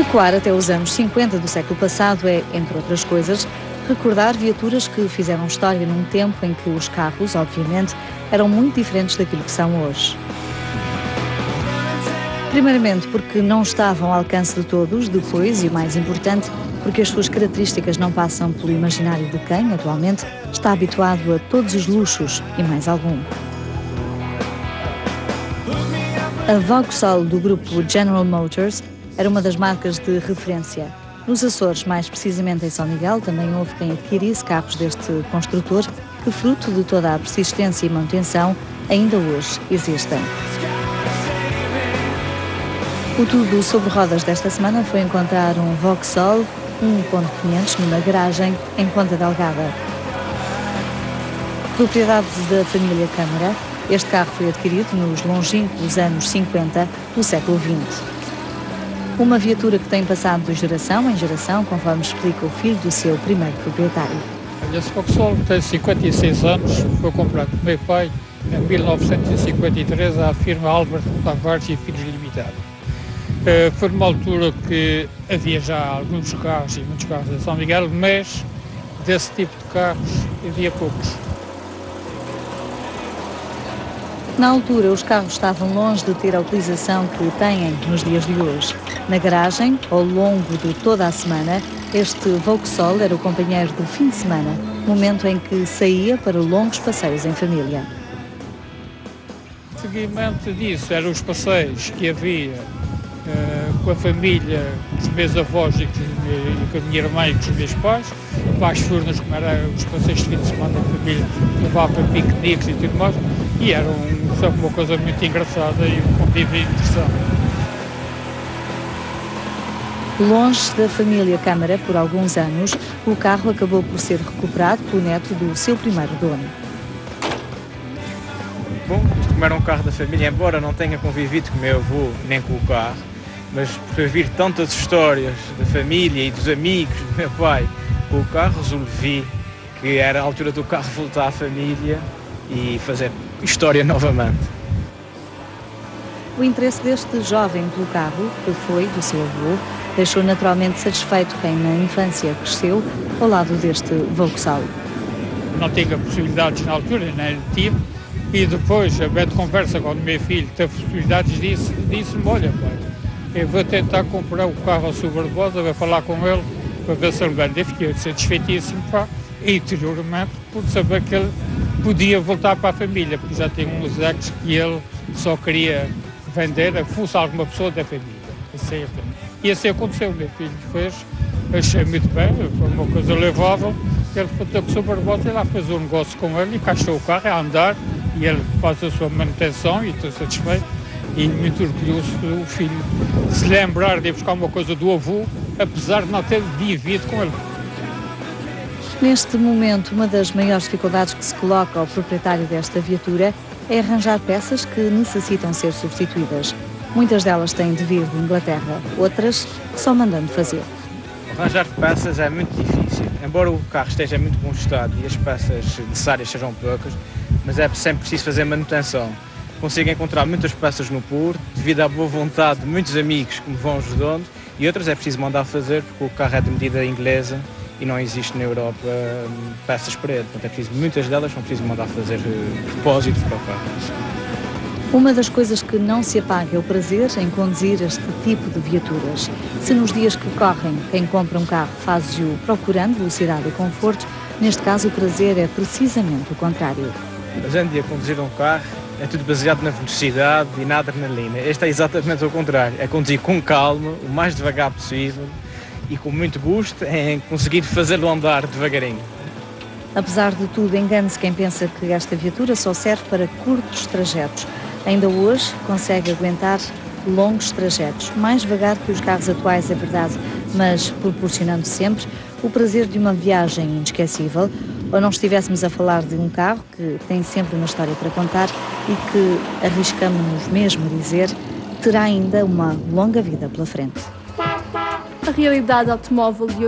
Recuar até os anos 50 do século passado é, entre outras coisas, recordar viaturas que fizeram história num tempo em que os carros, obviamente, eram muito diferentes daquilo que são hoje. Primeiramente porque não estavam ao alcance de todos, depois, e o mais importante, porque as suas características não passam pelo imaginário de quem, atualmente, está habituado a todos os luxos e mais algum. A Vauxhall do grupo General Motors era uma das marcas de referência. Nos Açores, mais precisamente em São Miguel, também houve quem adquirisse carros deste construtor que, fruto de toda a persistência e manutenção, ainda hoje existem. O Tudo sobre Rodas desta semana foi encontrar um Vauxhall 1.500 numa garagem em Ponta Delgada. Propriedade da família Câmara, este carro foi adquirido nos longínquos anos 50 do século XX. Uma viatura que tem passado de geração em geração, conforme explica o filho do seu primeiro proprietário. Esse Vauxhall tem 56 anos, foi comprado por meu pai em 1953 à firma Álvaro Tavares e Filhos Limitada. Foi numa altura que havia já alguns carros e muitos carros em São Miguel, mas desse tipo de carros havia poucos. Na altura, os carros estavam longe de ter a utilização que têm nos dias de hoje. Na garagem, ao longo de toda a semana, este Vauxhall era o companheiro do fim de semana, momento em que saía para longos passeios em família. Seguimento disso, eram os passeios que havia com a família, com os meus avós e com a minha irmã e com os meus pais, para as furnas, como eram os passeios de fim de semana da família, levava para piqueniques e tudo mais, e era uma coisa muito engraçada e um convívio interessante. Longe da família Câmara por alguns anos, o carro acabou por ser recuperado pelo neto do seu primeiro dono. Bom, isto como era um carro da família, embora não tenha convivido com o meu avô nem com o carro, mas por ouvir tantas histórias da família e dos amigos do meu pai com o carro, resolvi que era a altura do carro voltar à família e fazer história novamente. O interesse deste jovem pelo carro, que foi do seu avô, deixou naturalmente satisfeito quem na infância cresceu ao lado deste Vauxhall. Não tinha possibilidades na altura, nem tive, e depois, a de conversa com o meu filho, teve possibilidades, disse-me, olha pai, eu vou tentar comprar o carro ao Sr. Barbosa, vou falar com ele para ver se ele vende. Eu fiquei satisfeitíssimo, e interiormente, por saber que ele podia voltar para a família, porque já tinha uns anos que ele só queria vender a fosse alguma pessoa da família. E assim aconteceu, o meu filho fez, achei muito bem, foi uma coisa louvável. Ele foi com o Sr. Barbosa e lá fez um negócio com ele e encaixou o carro a andar e ele faz a sua manutenção e estou satisfeito e muito orgulhoso do filho se lembrar de ir buscar uma coisa do avô, apesar de não ter vivido com ele. Neste momento, uma das maiores dificuldades que se coloca ao proprietário desta viatura é arranjar peças que necessitam ser substituídas. Muitas delas têm de vir de Inglaterra, outras só mandando fazer. Arranjar peças é muito difícil, embora o carro esteja em muito bom estado e as peças necessárias sejam poucas, mas é sempre preciso fazer manutenção. Consigo encontrar muitas peças no Porto, devido à boa vontade de muitos amigos que me vão ajudando, e outras é preciso mandar fazer, porque o carro é de medida inglesa e não existe na Europa peças para ele. Portanto, muitas delas são preciso mandar fazer propósitos para o carro. Uma das coisas que não se apaga é o prazer em conduzir este tipo de viaturas. Se nos dias que correm quem compra um carro faz-o procurando velocidade e conforto, neste caso o prazer é precisamente o contrário. Hoje em dia conduzir um carro é tudo baseado na velocidade e na adrenalina. Este é exatamente o contrário, é conduzir com calma, o mais devagar possível e com muito gosto em conseguir fazê-lo andar devagarinho. Apesar de tudo, engane-se quem pensa que esta viatura só serve para curtos trajetos. Ainda hoje consegue aguentar longos trajetos, mais devagar que os carros atuais, é verdade, mas proporcionando sempre o prazer de uma viagem inesquecível. Ou não estivéssemos a falar de um carro que tem sempre uma história para contar e que, arriscamos-nos mesmo a dizer, terá ainda uma longa vida pela frente. A realidade automóvel de